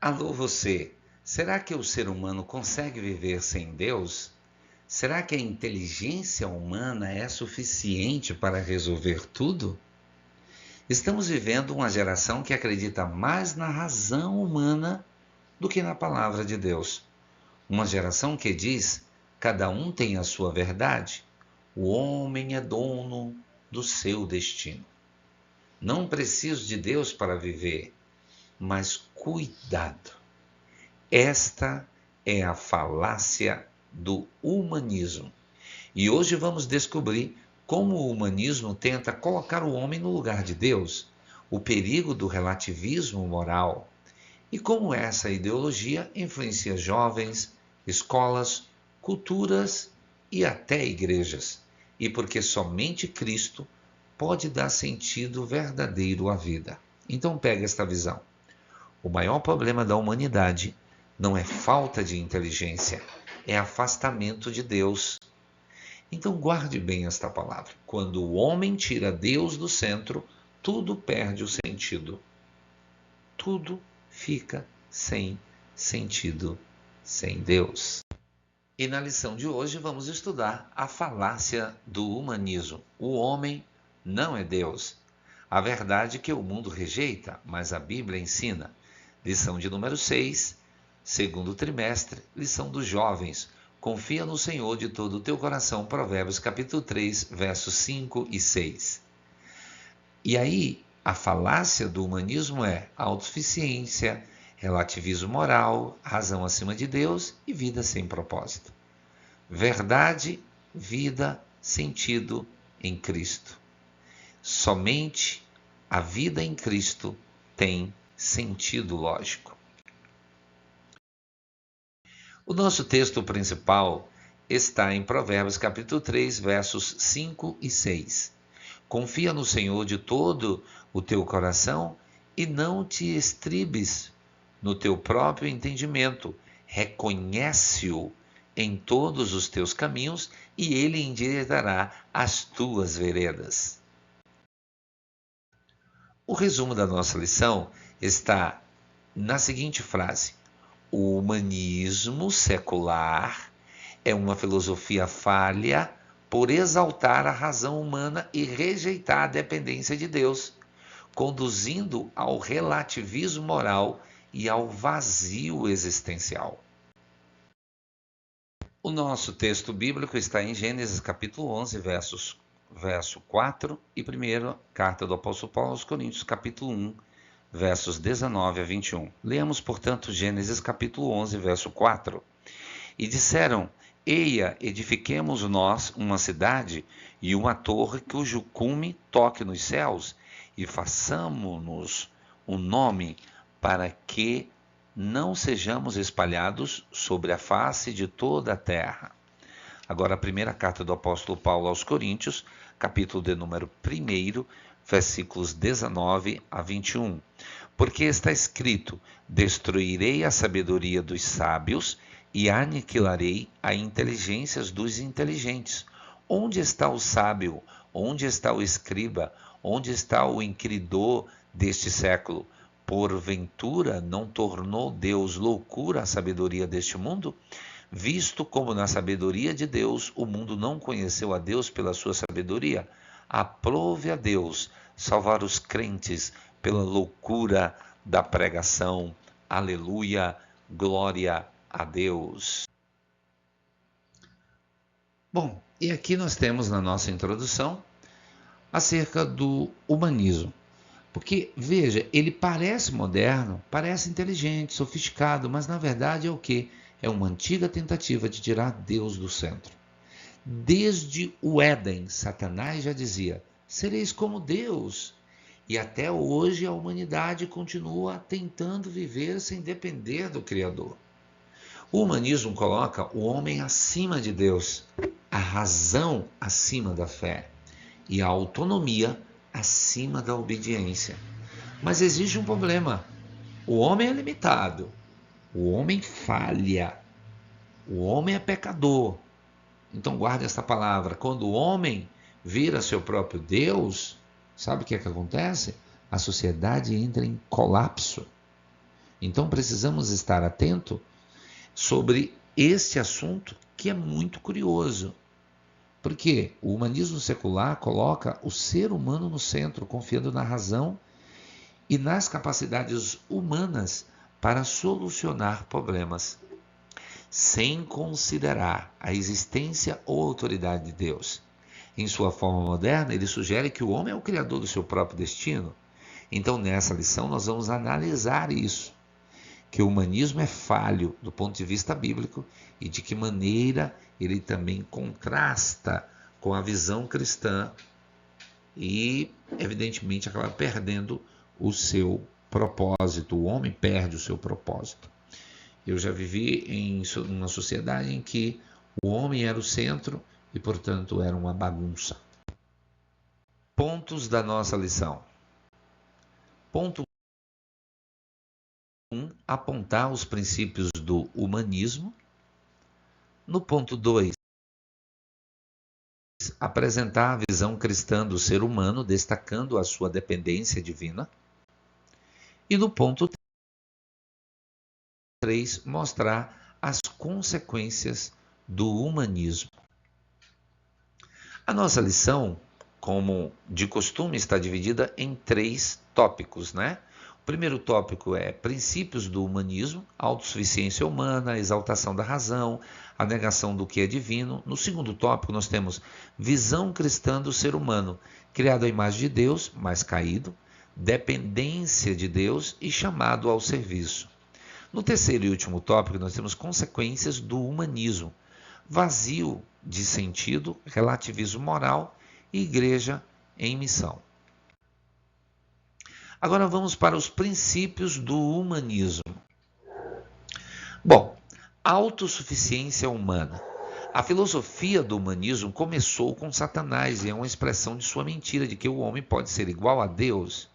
Alô você, será que o ser humano consegue viver sem Deus? Será que a inteligência humana é suficiente para resolver tudo? Estamos vivendo uma geração que acredita mais na razão humana do que na palavra de Deus. Uma geração que diz: cada um tem a sua verdade, o homem é dono do seu destino. Não preciso de Deus para viver, mas cuidado. Esta é a falácia do humanismo. E hoje vamos descobrir como o humanismo tenta colocar o homem no lugar de Deus, o perigo do relativismo moral e como essa ideologia influencia jovens, escolas, culturas e até igrejas. E porque somente Cristo pode dar sentido verdadeiro à vida. Então pega esta visão. O maior problema da humanidade não é falta de inteligência, é afastamento de Deus. Então guarde bem esta palavra. Quando o homem tira Deus do centro, tudo perde o sentido. Tudo fica sem sentido sem Deus. E na lição de hoje vamos estudar a falácia do humanismo. O homem não é Deus. A verdade que o mundo rejeita, mas a Bíblia ensina. Lição de número 6, segundo trimestre, lição dos jovens. Confia no Senhor de todo o teu coração, Provérbios capítulo 3, versos 5 e 6. E aí, a falácia do humanismo é autossuficiência, relativismo moral, razão acima de Deus e vida sem propósito. Verdade, vida, sentido em Cristo. Somente a vida em Cristo tem sentido lógico. O nosso texto principal está em Provérbios capítulo 3, versos 5 e 6. Confia no Senhor de todo o teu coração e não te estribes no teu próprio entendimento. Reconhece-o em todos os teus caminhos e ele endireitará as tuas veredas. O resumo da nossa lição está na seguinte frase: o humanismo secular é uma filosofia falha por exaltar a razão humana e rejeitar a dependência de Deus, conduzindo ao relativismo moral e ao vazio existencial. O nosso texto bíblico está em Gênesis capítulo 11, verso 4 e 1ª carta do apóstolo Paulo aos Coríntios capítulo 1, versos 19 a 21. Leamos, portanto, Gênesis capítulo 11, verso 4. E disseram: eia, edifiquemos nós uma cidade e uma torre cujo cume toque nos céus, e façamo-nos um nome para que não sejamos espalhados sobre a face de toda a terra. Agora a primeira carta do apóstolo Paulo aos Coríntios, capítulo de número 1, versículos 19 a 21. Porque está escrito: destruirei a sabedoria dos sábios e aniquilarei a inteligência dos inteligentes. Onde está o sábio? Onde está o escriba? Onde está o inquiridor deste século? Porventura não tornou Deus loucura a sabedoria deste mundo? Visto como na sabedoria de Deus o mundo não conheceu a Deus pela sua sabedoria, aprove a Deus salvar os crentes pela loucura da pregação. Aleluia, glória a Deus. Bom, e aqui nós temos na nossa introdução acerca do humanismo. Porque, veja, ele parece moderno, parece inteligente, sofisticado, mas na verdade é o quê? É uma antiga tentativa de tirar Deus do centro. Desde o Éden, Satanás já dizia: sereis como Deus. E até hoje a humanidade continua tentando viver sem depender do Criador. O humanismo coloca o homem acima de Deus, a razão acima da fé e a autonomia acima da obediência. Mas existe um problema: o homem é limitado, o homem falha, o homem é pecador. Então guarde esta palavra: quando o homem vira seu próprio Deus, sabe o que é que acontece? A sociedade entra em colapso. Então precisamos estar atento sobre este assunto que é muito curioso. Porque o humanismo secular coloca o ser humano no centro, confiando na razão e nas capacidades humanas para solucionar problemas, sem considerar a existência ou autoridade de Deus. Em sua forma moderna, ele sugere que o homem é o criador do seu próprio destino. Então, nessa lição, nós vamos analisar isso, que o humanismo é falho do ponto de vista bíblico e de que maneira ele também contrasta com a visão cristã e, evidentemente, acaba perdendo o seu propósito. O homem perde o seu propósito. Eu já vivi em uma sociedade em que o homem era o centro e, portanto, era uma bagunça. Pontos da nossa lição. Ponto 1, apontar os princípios do humanismo. No ponto 2, apresentar a visão cristã do ser humano, destacando a sua dependência divina. E no ponto 3, mostrar as consequências do humanismo. A nossa lição, como de costume, está dividida em 3 tópicos, né? O primeiro tópico é princípios do humanismo, autossuficiência humana, exaltação da razão, a negação do que é divino. No segundo tópico nós temos visão cristã do ser humano, criado à imagem de Deus, mas caído, dependência de Deus e chamado ao serviço. No terceiro e último tópico nós temos consequências do humanismo, vazio de sentido, relativismo moral e igreja em missão. Agora vamos para os princípios do humanismo. Bom, autossuficiência humana. A filosofia do humanismo começou com Satanás e é uma expressão de sua mentira de que o homem pode ser igual a Deus.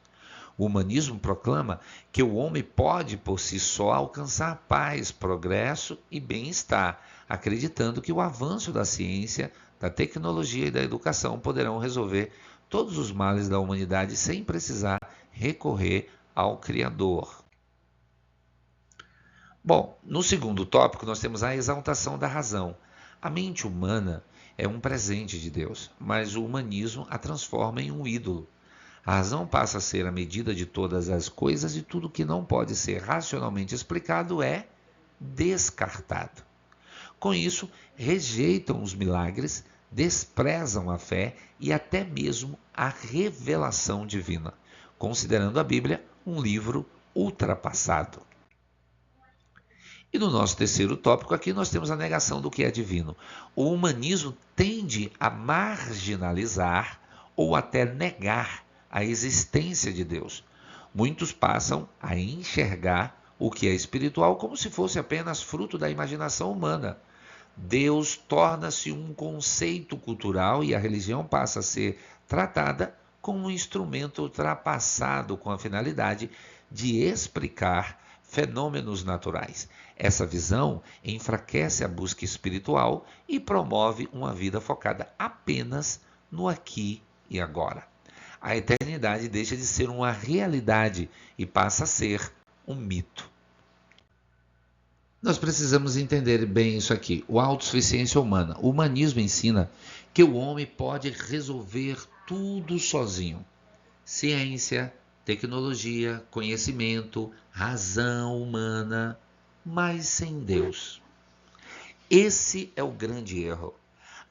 O humanismo proclama que o homem pode por si só alcançar paz, progresso e bem-estar, acreditando que o avanço da ciência, da tecnologia e da educação poderão resolver todos os males da humanidade sem precisar recorrer ao Criador. Bom, no segundo tópico nós temos a exaltação da razão. A mente humana é um presente de Deus, mas o humanismo a transforma em um ídolo. A razão passa a ser a medida de todas as coisas e tudo que não pode ser racionalmente explicado é descartado. Com isso, rejeitam os milagres, desprezam a fé e até mesmo a revelação divina, considerando a Bíblia um livro ultrapassado. E no nosso terceiro tópico aqui nós temos a negação do que é divino. O humanismo tende a marginalizar ou até negar a existência de Deus. Muitos passam a enxergar o que é espiritual como se fosse apenas fruto da imaginação humana. Deus torna-se um conceito cultural e a religião passa a ser tratada como um instrumento ultrapassado com a finalidade de explicar fenômenos naturais. Essa visão enfraquece a busca espiritual e promove uma vida focada apenas no aqui e agora. A eternidade deixa de ser uma realidade e passa a ser um mito. Nós precisamos entender bem isso aqui. O autossuficiência humana. O humanismo ensina que o homem pode resolver tudo sozinho. Ciência, tecnologia, conhecimento, razão humana, mas sem Deus. Esse é o grande erro.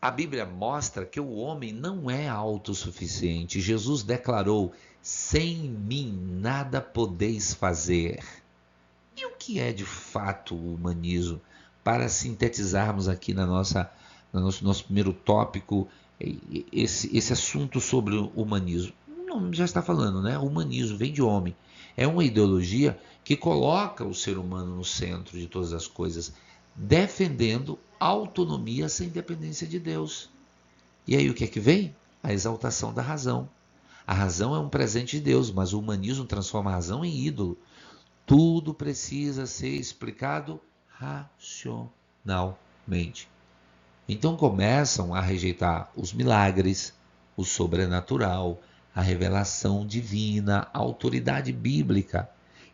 A Bíblia mostra que o homem não é autossuficiente. Jesus declarou: sem mim nada podeis fazer. E o que é de fato o humanismo? Para sintetizarmos aqui no nosso primeiro tópico, esse assunto sobre o humanismo. O nome já está falando, né? O humanismo vem de homem. É uma ideologia que coloca o ser humano no centro de todas as coisas, defendendo autonomia sem dependência de Deus. E aí o que é que vem? A exaltação da razão. A razão é um presente de Deus, mas o humanismo transforma a razão em ídolo. Tudo precisa ser explicado racionalmente. Então começam a rejeitar os milagres, o sobrenatural, a revelação divina, a autoridade bíblica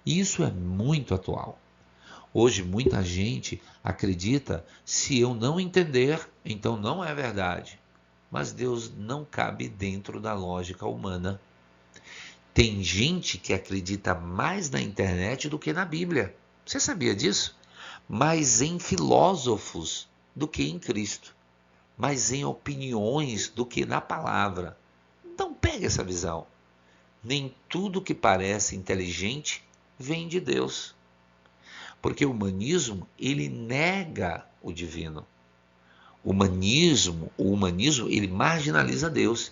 E isso é muito atual. Hoje muita gente acredita, se eu não entender, então não é verdade. Mas Deus não cabe dentro da lógica humana. Tem gente que acredita mais na internet do que na Bíblia. Você sabia disso? Mais em filósofos do que em Cristo. Mais em opiniões do que na palavra. Então pegue essa visão. Nem tudo que parece inteligente vem de Deus. Porque o humanismo, ele nega o divino. O humanismo, ele marginaliza Deus.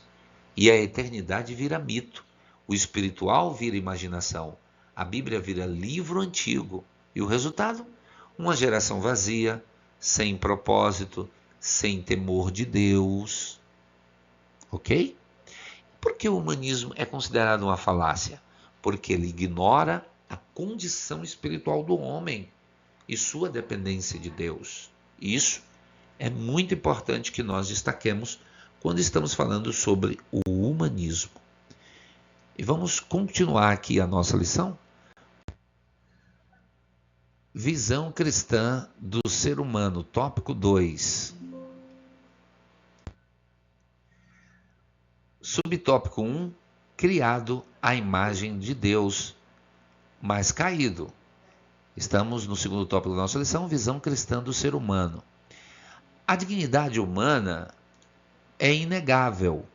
E a eternidade vira mito. O espiritual vira imaginação. A Bíblia vira livro antigo. E o resultado? Uma geração vazia, sem propósito, sem temor de Deus. Ok? Por que o humanismo é considerado uma falácia? Porque ele ignora a condição espiritual do homem e sua dependência de Deus. Isso é muito importante que nós destaquemos quando estamos falando sobre o humanismo. E vamos continuar aqui a nossa lição. Visão cristã do ser humano, tópico 2. Subtópico 1, criado à imagem de Deus, mas caído. Estamos no segundo tópico da nossa lição, visão cristã do ser humano. A dignidade humana é inegável,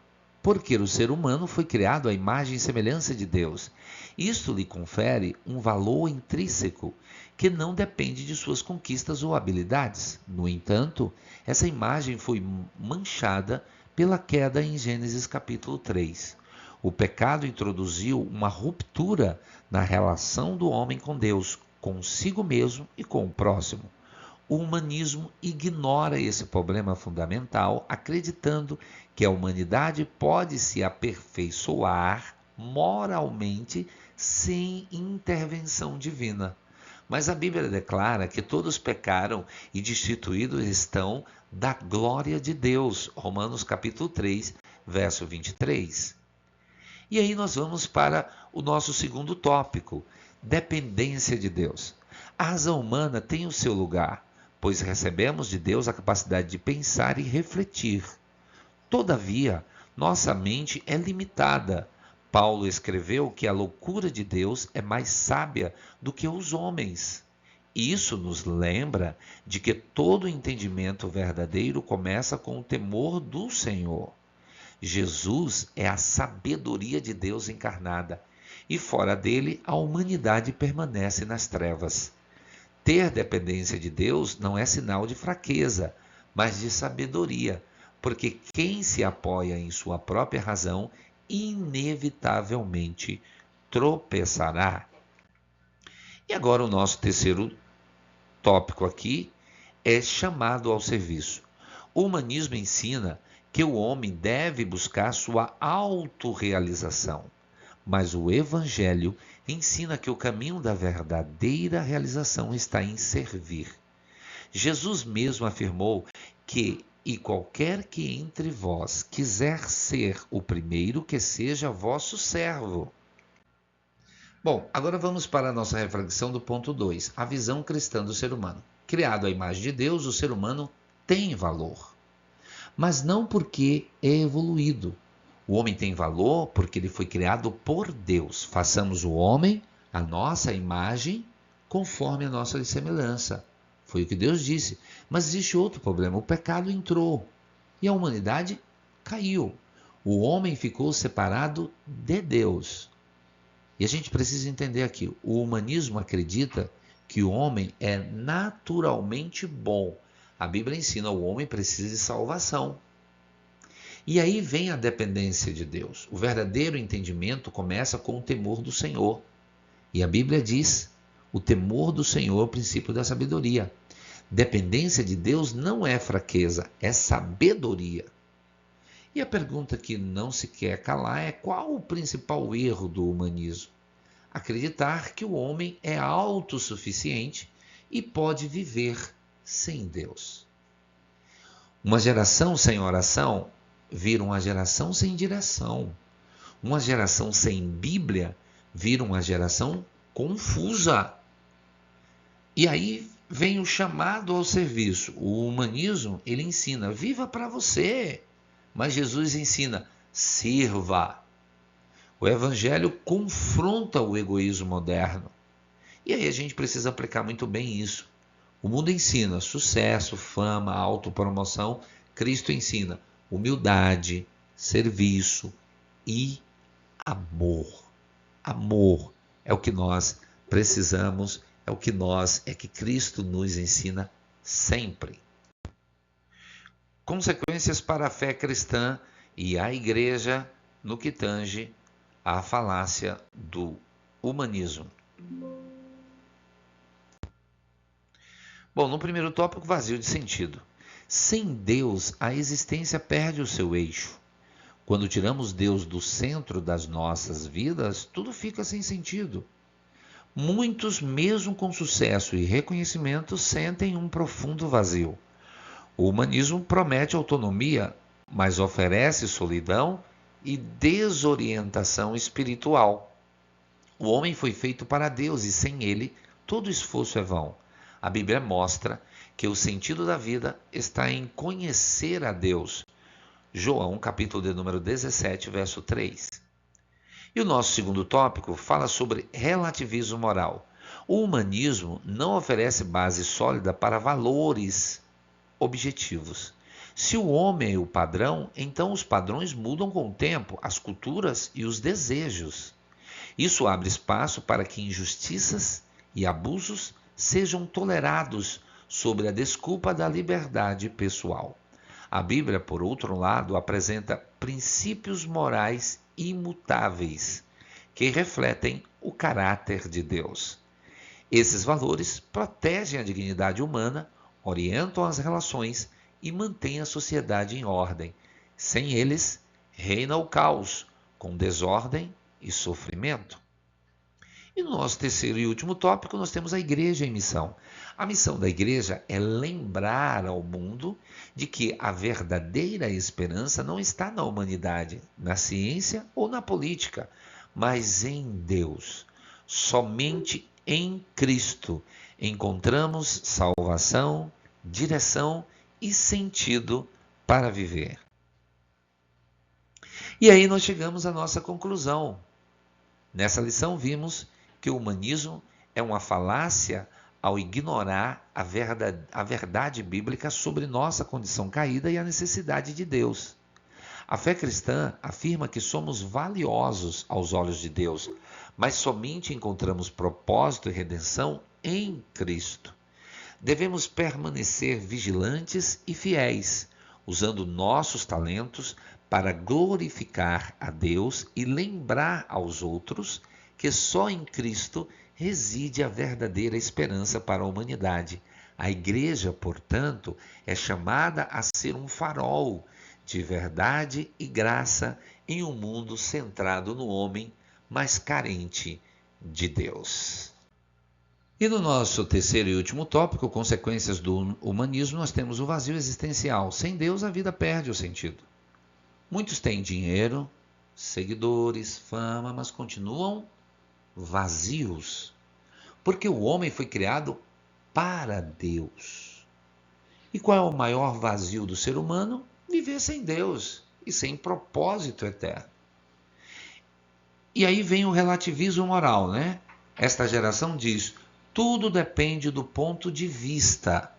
porque o ser humano foi criado à imagem e semelhança de Deus. Isto lhe confere um valor intrínseco que não depende de suas conquistas ou habilidades. No entanto, essa imagem foi manchada pela queda em Gênesis capítulo 3. O pecado introduziu uma ruptura na relação do homem com Deus, consigo mesmo e com o próximo. O humanismo ignora esse problema fundamental, acreditando que a humanidade pode se aperfeiçoar moralmente sem intervenção divina. Mas a Bíblia declara que todos pecaram e destituídos estão da glória de Deus. Romanos capítulo 3, verso 23. E aí nós vamos para o nosso segundo tópico, dependência de Deus. A razão humana tem o seu lugar, pois recebemos de Deus a capacidade de pensar e refletir. Todavia, nossa mente é limitada. Paulo escreveu que a loucura de Deus é mais sábia do que os homens. Isso nos lembra de que todo entendimento verdadeiro começa com o temor do Senhor. Jesus é a sabedoria de Deus encarnada, e fora dele a humanidade permanece nas trevas. Ter dependência de Deus não é sinal de fraqueza, mas de sabedoria, porque quem se apoia em sua própria razão inevitavelmente tropeçará. E agora o nosso terceiro tópico aqui é chamado ao serviço. O humanismo ensina que o homem deve buscar sua autorrealização, mas o Evangelho ensina que o caminho da verdadeira realização está em servir. Jesus mesmo afirmou que e qualquer que entre vós quiser ser o primeiro, que seja vosso servo. Bom, agora vamos para a nossa reflexão do ponto 2, a visão cristã do ser humano. Criado à imagem de Deus, o ser humano tem valor, mas não porque é evoluído. O homem tem valor porque ele foi criado por Deus. Façamos o homem a nossa imagem, conforme a nossa semelhança. Foi o que Deus disse. Mas existe outro problema. O pecado entrou e a humanidade caiu. O homem ficou separado de Deus. E a gente precisa entender aqui. O humanismo acredita que o homem é naturalmente bom. A Bíblia ensina que o homem precisa de salvação. E aí vem a dependência de Deus. O verdadeiro entendimento começa com o temor do Senhor. E a Bíblia diz, o temor do Senhor é o princípio da sabedoria. Dependência de Deus não é fraqueza, é sabedoria. E a pergunta que não se quer calar é: qual o principal erro do humanismo? Acreditar que o homem é autossuficiente e pode viver sem Deus. Uma geração sem oração vira uma geração sem direção. Uma geração sem Bíblia vira uma geração confusa. E aí vem o chamado ao serviço. O humanismo, ele ensina, viva para você. Mas Jesus ensina, sirva. O evangelho confronta o egoísmo moderno. E aí a gente precisa aplicar muito bem isso. O mundo ensina sucesso, fama, autopromoção. Cristo ensina humildade, serviço e amor. Amor é o que nós precisamos, é que Cristo nos ensina sempre. Consequências para a fé cristã e a igreja no que tange à falácia do humanismo. Bom, no primeiro tópico, vazio de sentido. Sem Deus, a existência perde o seu eixo. Quando tiramos Deus do centro das nossas vidas, tudo fica sem sentido. Muitos, mesmo com sucesso e reconhecimento, sentem um profundo vazio. O humanismo promete autonomia, mas oferece solidão e desorientação espiritual. O homem foi feito para Deus e sem ele, todo esforço é vão. A Bíblia mostra que o sentido da vida está em conhecer a Deus. João, capítulo de número 17, verso 3. E o nosso segundo tópico fala sobre relativismo moral. O humanismo não oferece base sólida para valores objetivos. Se o homem é o padrão, então os padrões mudam com o tempo, as culturas e os desejos. Isso abre espaço para que injustiças e abusos sejam tolerados sob a desculpa da liberdade pessoal. A Bíblia, por outro lado, apresenta princípios morais imutáveis que refletem o caráter de Deus. Esses valores protegem a dignidade humana, orientam as relações e mantêm a sociedade em ordem. Sem eles, reina o caos, com desordem e sofrimento. E no nosso terceiro e último tópico, nós temos a igreja em missão. A missão da igreja é lembrar ao mundo de que a verdadeira esperança não está na humanidade, na ciência ou na política, mas em Deus. Somente em Cristo encontramos salvação, direção e sentido para viver. E aí nós chegamos à nossa conclusão. Nessa lição vimos que o humanismo é uma falácia ao ignorar a verdade bíblica sobre nossa condição caída e a necessidade de Deus. A fé cristã afirma que somos valiosos aos olhos de Deus, mas somente encontramos propósito e redenção em Cristo. Devemos permanecer vigilantes e fiéis, usando nossos talentos para glorificar a Deus e lembrar aos outros que só em Cristo reside a verdadeira esperança para a humanidade. A igreja, portanto, é chamada a ser um farol de verdade e graça em um mundo centrado no homem, mas carente de Deus. E no nosso terceiro e último tópico, consequências do humanismo, nós temos o vazio existencial. Sem Deus, a vida perde o sentido. Muitos têm dinheiro, seguidores, fama, mas continuam vazios, porque o homem foi criado para Deus. E qual é o maior vazio do ser humano? Viver sem Deus e sem propósito eterno. E aí vem o relativismo moral, né? Esta geração diz, tudo depende do ponto de vista,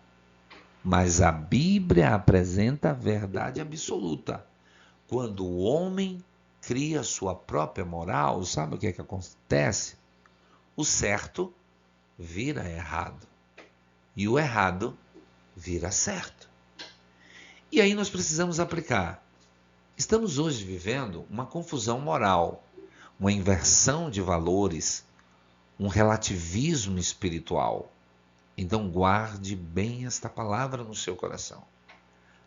mas a Bíblia apresenta a verdade absoluta. Quando o homem cria sua própria moral, sabe o que é que acontece? O certo vira errado e o errado vira certo. E aí nós precisamos aplicar. Estamos hoje vivendo uma confusão moral, uma inversão de valores, um relativismo espiritual. Então guarde bem esta palavra no seu coração.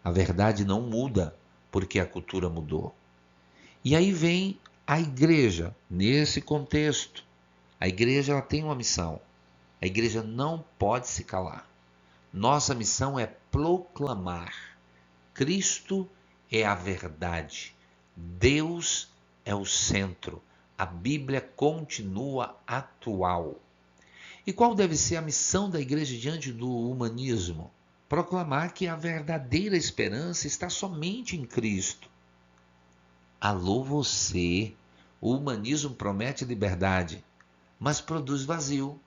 A verdade não muda porque a cultura mudou. E aí vem a igreja, nesse contexto. A igreja ela tem uma missão. A igreja não pode se calar. Nossa missão é proclamar. Cristo é a verdade. Deus é o centro. A Bíblia continua atual. E qual deve ser a missão da igreja diante do humanismo? Proclamar que a verdadeira esperança está somente em Cristo. Alô você! O humanismo promete liberdade, mas produz vazio,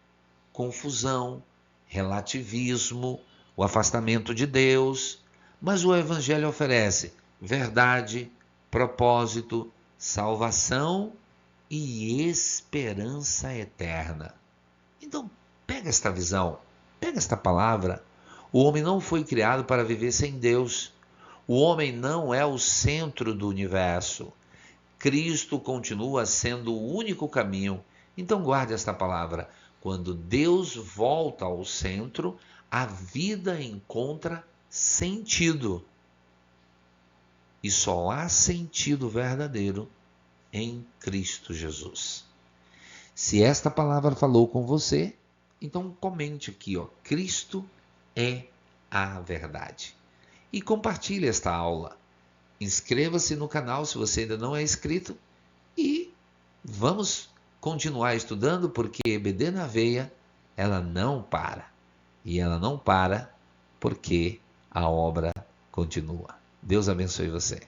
confusão, relativismo, o afastamento de Deus. Mas o Evangelho oferece verdade, propósito, salvação e esperança eterna. Então, pega esta visão, pega esta palavra. O homem não foi criado para viver sem Deus. O homem não é o centro do universo. Cristo continua sendo o único caminho. Então, guarde esta palavra. Quando Deus volta ao centro, a vida encontra sentido. E só há sentido verdadeiro em Cristo Jesus. Se esta palavra falou com você, então comente aqui, Cristo é a verdade. E compartilhe esta aula. Inscreva-se no canal se você ainda não é inscrito e vamos continuar estudando, porque EBD na veia, ela não para. E ela não para porque a obra continua. Deus abençoe você.